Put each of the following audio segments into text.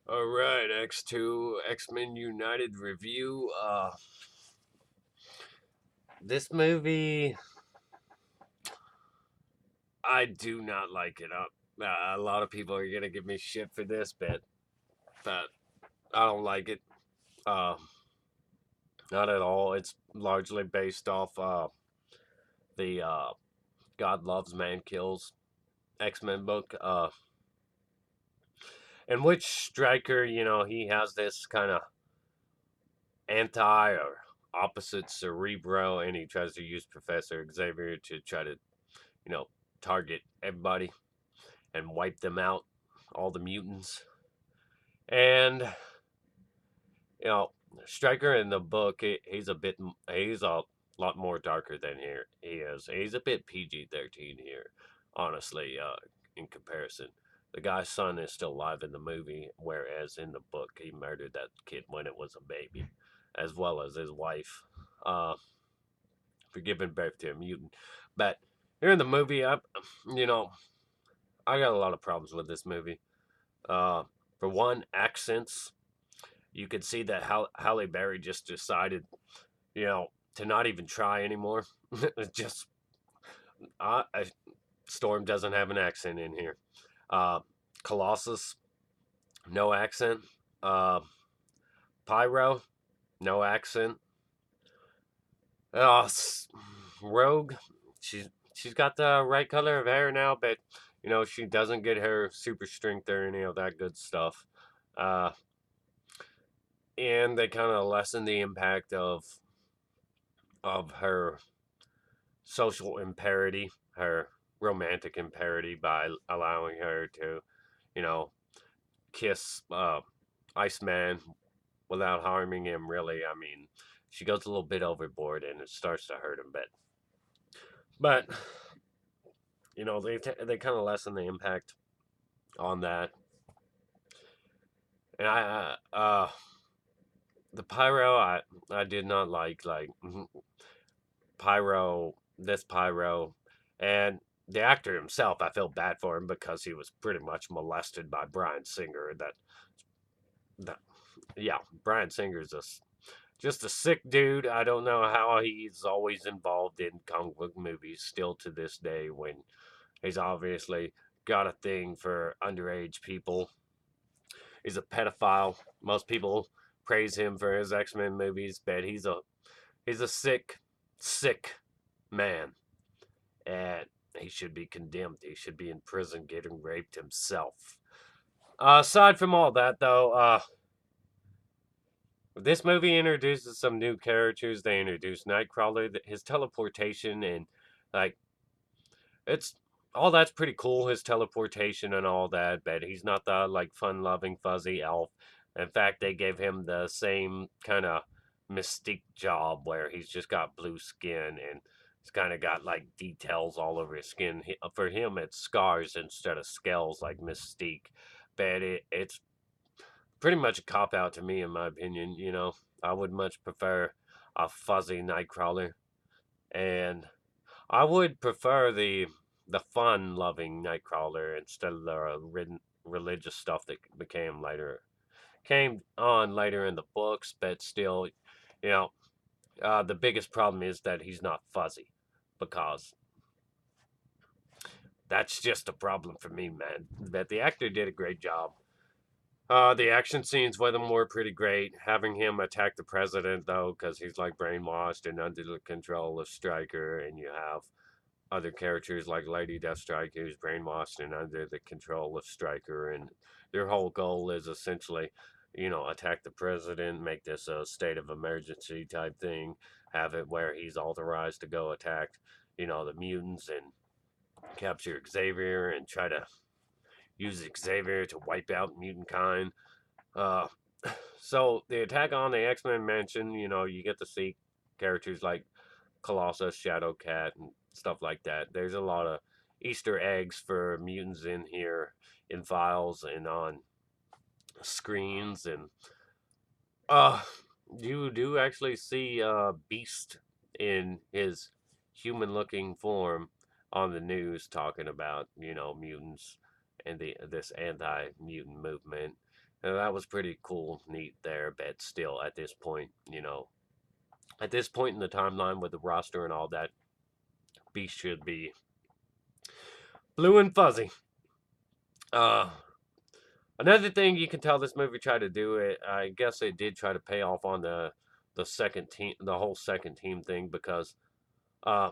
All right, X2 X-Men United review. This movie, I do not like it. A lot of people are gonna give me shit for this, but I don't like it. Uh, Not at all. It's largely based off the God Loves Man Kills X-Men book. In which Stryker, he has this kind of anti or opposite Cerebro, and he tries to use Professor Xavier to try to, you know, target everybody and wipe them out, all the mutants. And you know, Stryker in the book, he's a lot more darker than here he is. He's a bit PG-13 here, honestly. In comparison, the guy's son is still alive in the movie, whereas in the book he murdered that kid when it was a baby, as well as his wife, uh, for giving birth to a mutant. But here in the movie, you know, I got a lot of problems with this movie. Uh, for one, accents. You could see that Halle Berry just decided, to not even try anymore. just uh, Storm doesn't have an accent in here. Uh, Colossus, no accent. Uh, Pyro, no accent. Uh, Rogue, she's got the right color of hair now, but she doesn't get her super strength or any of that good stuff. Uh, and they kind of lessen the impact of her social imparity, her romantic imparity, by allowing her to, you know, kiss Iceman without harming him. Really, I mean, she goes a little bit overboard, and it starts to hurt him. But they kind of lessen the impact on that. And the Pyro, I did not like Pyro, this Pyro, and the actor himself. I feel bad for him because he was pretty much molested by Bryan Singer. That yeah, Bryan Singer's just a sick dude. I don't know how he's always involved in comic book movies still to this day, when he's obviously got a thing for underage people. He's a pedophile. Most people praise him for his X-Men movies, but he's a sick man, and he should be condemned. He should be in prison getting raped himself. Aside from all that, though, this movie introduces some new characters. They introduce Nightcrawler, his teleportation, and like it's all that's pretty cool. His teleportation and all that, but he's not the like fun-loving fuzzy elf. In fact, they gave him the same kind of Mystique job where he's just got blue skin and he's kind of got like details all over his skin. For him, it's scars instead of scales like Mystique, but it's pretty much a cop out to me, in my opinion. I would much prefer a fuzzy Nightcrawler, and I would prefer the fun loving Nightcrawler instead of the religious stuff that came on later in the books. But still, you know, the biggest problem is that he's not fuzzy, because that's just a problem for me, man. But the actor did a great job. The action scenes with him were pretty great. Having him attack the president, though, because he's like brainwashed and under the control of Stryker, and you have other characters like Lady Deathstrike, who's brainwashed and under the control of Stryker, and their whole goal is essentially, attack the president, make this a state of emergency type thing, have it where he's authorized to go attack, the mutants and capture Xavier and try to use Xavier to wipe out mutant kind. Uh, so the attack on the X-Men mansion, you get to see characters like Colossus, Shadowcat, and stuff like that. There's a lot of Easter eggs for mutants in here, in files and on screens, and uh, you do actually see Beast in his human-looking form on the news talking about mutants and this anti-mutant movement. And that was pretty cool, neat there, but still, at this point, at this point in the timeline with the roster and all that, Beast should be blue and fuzzy. Uh, Another thing you can tell this movie tried to do it. I guess it did try to pay off on the second team, the whole second team thing because, uh,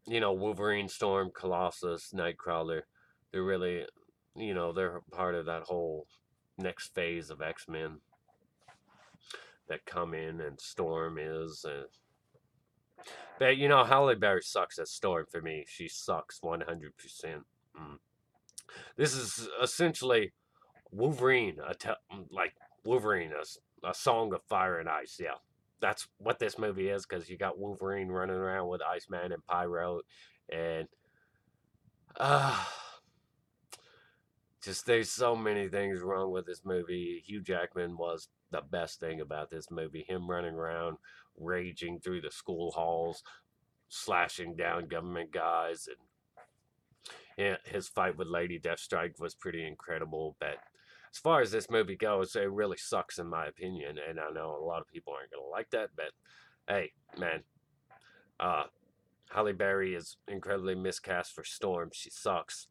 Wolverine, Storm, Colossus, Nightcrawler, they're really, they're part of that whole next phase of X Men that come in, and Storm is. But Halle Berry sucks as Storm for me. She sucks 100%. Mm. This is essentially Wolverine, like Wolverine, a song of fire and ice. Yeah, that's what this movie is because you got Wolverine running around with Iceman and Pyro, and uh, just there's so many things wrong with this movie. Hugh Jackman was the best thing about this movie. Him running around, raging through the school halls, slashing down government guys, and yeah, his fight with Lady Deathstrike was pretty incredible. But as far as this movie goes, it really sucks in my opinion. And I know a lot of people aren't gonna like that, but hey, man, uh, Halle Berry is incredibly miscast for Storm. She sucks.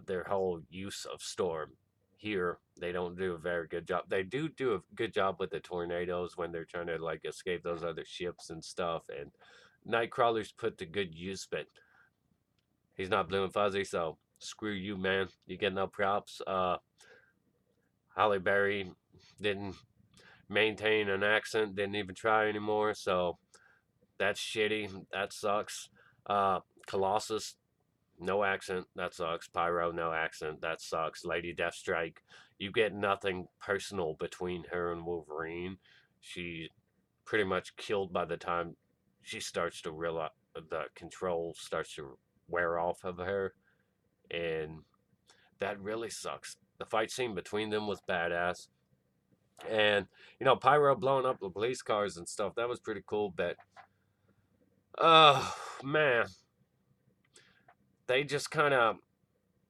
Their whole use of Storm here, they don't do a very good job. They do a good job with the tornadoes when they're trying to like escape those other ships and stuff. And Nightcrawler's put to good use, but he's not blue and fuzzy, so screw you, man. You get no props. Halle Berry didn't maintain an accent, didn't even try anymore, so that's shitty. That sucks. Colossus, no accent. That sucks. Pyro, no accent. That sucks. Lady Deathstrike, you get nothing personal between her and Wolverine. She pretty much killed by the time she starts to realize the control starts to wear off of her, and that really sucks. The fight scene between them was badass. And, Pyro blowing up the police cars and stuff, that was pretty cool. But, oh, man, they just kind of,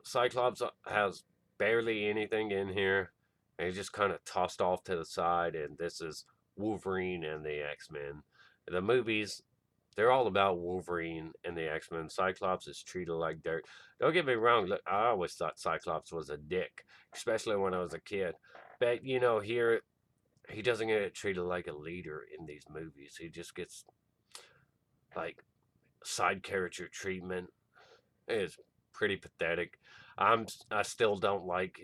Cyclops has barely anything in here. They just kind of tossed off to the side. And this is Wolverine and the X Men. The movies, they're all about Wolverine and the X Men. Cyclops is treated like dirt. Don't get me wrong, look, I always thought Cyclops was a dick, especially when I was a kid. But, here he doesn't get treated like a leader in these movies. He just gets like side character treatment. It's pretty pathetic. I still don't like,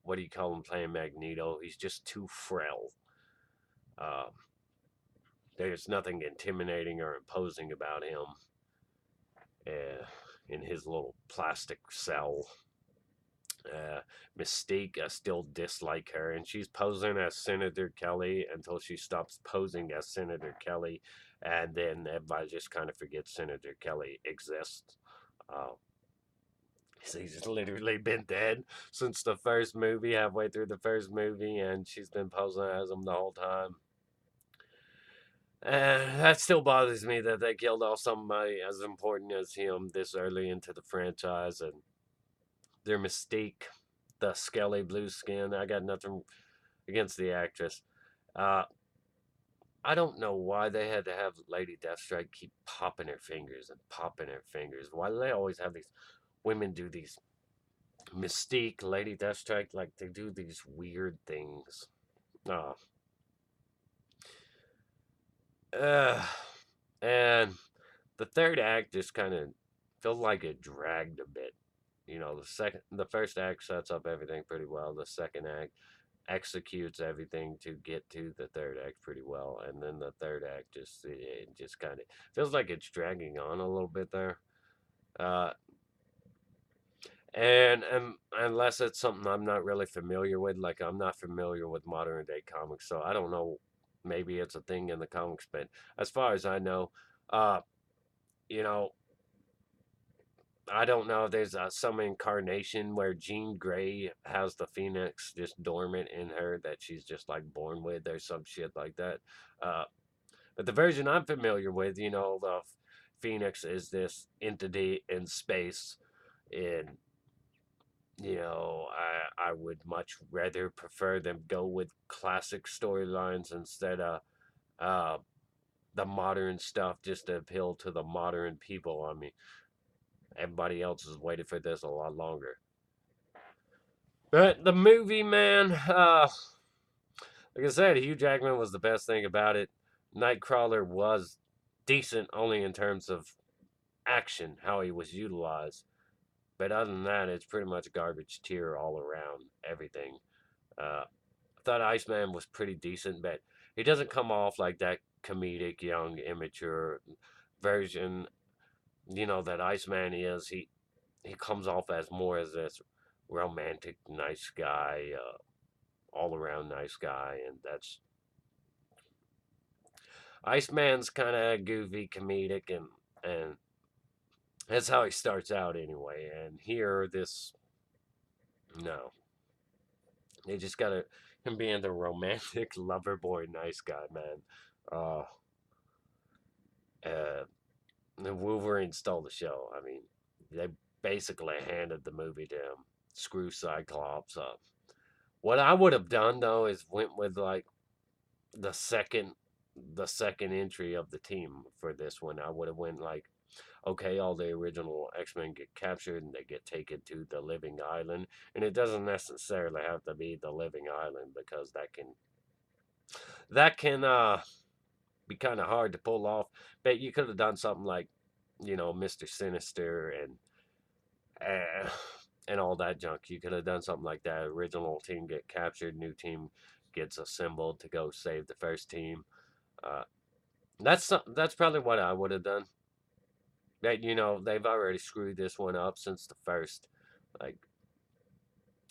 what do you call him playing Magneto? He's just too frail. Uh, there's nothing intimidating or imposing about him in his little plastic cell. Uh, Mystique, I still dislike her, and she's posing as Senator Kelly until she stops posing as Senator Kelly, and then everybody just kind of forgets Senator Kelly exists. Uh, she's literally been dead since the first movie, halfway through the first movie, and she's been posing as him the whole time. And that still bothers me that they killed off somebody as important as him this early into the franchise, and their Mystique, the scaly blue skin. I got nothing against the actress. Uh, I don't know why they had to have Lady Deathstrike keep popping her fingers and popping her fingers. Why do they always have these women do these Mystique, Lady Deathstrike, like they do these weird things? Uh, uh, and the third act just kind of felt like it dragged a bit. The first act sets up everything pretty well. The second act executes everything to get to the third act pretty well, and then the third act just kind of feels like it's dragging on a little bit there. Uh, and unless it's something I'm not really familiar with, like I'm not familiar with modern day comics, so I don't know. Maybe it's a thing in the comics, but as far as I know, uh, you know, I don't know if there's some incarnation where Jean Grey has the Phoenix just dormant in her that she's just like born with or some shit like that. Uh, but the version I'm familiar with, the Phoenix is this entity in space, and I would much rather prefer them go with classic storylines instead of uh, the modern stuff just to appeal to the modern people. I mean, everybody else has waited for this a lot longer. But the movie, man, like I said, Hugh Jackman was the best thing about it. Nightcrawler was decent only in terms of action, how he was utilized. But other than that, it's pretty much garbage tier all around everything. I thought Iceman was pretty decent, but he doesn't come off like that comedic, young, immature version, that Iceman is. He comes off as more as this romantic, nice guy, all around nice guy, and that's Iceman's kind of goofy, comedic, and that's how he starts out anyway. And here, this no, they just got him being the romantic lover boy, nice guy, man. Uh, uh, the Wolverine stole the show. I mean, they basically handed the movie to him. Screw Cyclops up. What I would have done though is went with like the second the second entry of the team for this one. I would have went like, okay, all the original X-Men get captured and they get taken to the Living Island, and it doesn't necessarily have to be the Living Island because that can be kind of hard to pull off. But you could have done something like, Mr. Sinister uh, and all that junk. You could have done something like that. Original team get captured, new team gets assembled to go save the first team. Uh, that's probably what I would have done. That they've already screwed this one up since the first. Like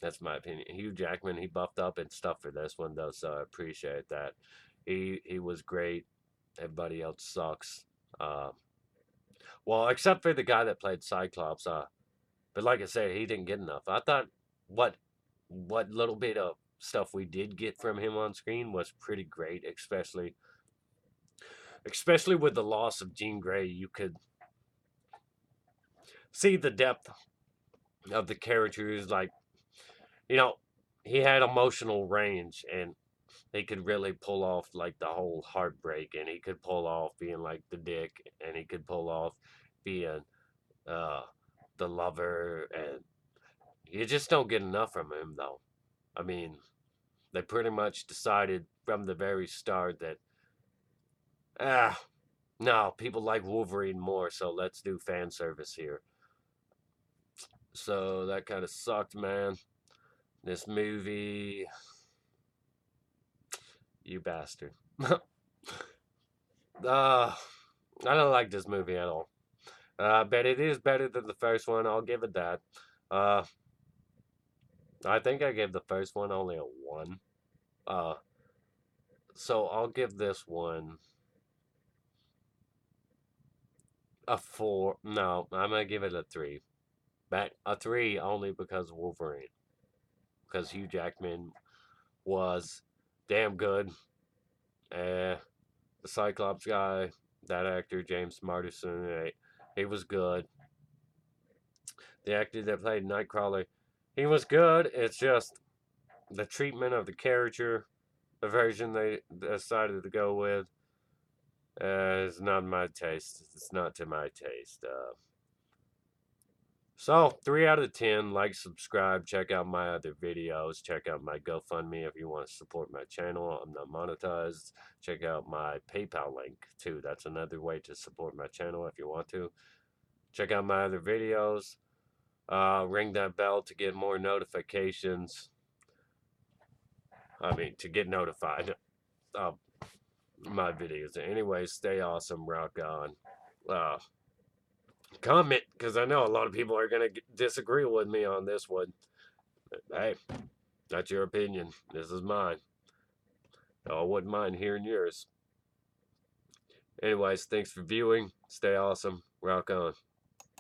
that's my opinion. Hugh Jackman he buffed up and stuff for this one though, so I appreciate that. He was great. Everybody else sucks. Uh, well, except for the guy that played Cyclops. But like I said, he didn't get enough. I thought what what little bit of stuff we did get from him on screen was pretty great, especially with the loss of Jean Grey. You could see the depth of the characters. Like you know, he had emotional range, and he could really pull off like the whole heartbreak, and he could pull off being like the dick, and he could pull off being uh, the lover, and you just don't get enough from him though. I mean, they pretty much decided from the very start that ah no, people like Wolverine more, so let's do fan service here. So that kind of sucked, man. This movie, you bastard. I don't like this movie at all. But it is better than the first one. I'll give it that. Uh, I think I gave the first one only a one. Uh, so I'll give this one a four. No, I'm gonna give it a three. But a three only because of Wolverine. Because Hugh Jackman was damn good. Uh, the Cyclops guy, that actor James Marsden, he was good. The actor that played Nightcrawler, he was good. It's just the treatment of the character, the version they decided to go with, is not my taste. It's not to my taste. So 3 out of 10. Like, subscribe, check out my other videos, check out my GoFundMe if you want to support my channel. I'm not monetized. Check out my PayPal link too. That's another way to support my channel if you want to. Check out my other videos. Ring that bell to get more notifications. I mean, to get notified of my videos. Anyways, stay awesome. Rock on. Uh, Comment, because I know a lot of people are going to disagree with me on this one. But, hey, that's your opinion. This is mine. I wouldn't mind hearing yours. Anyways, thanks for viewing. Stay awesome. Rock on.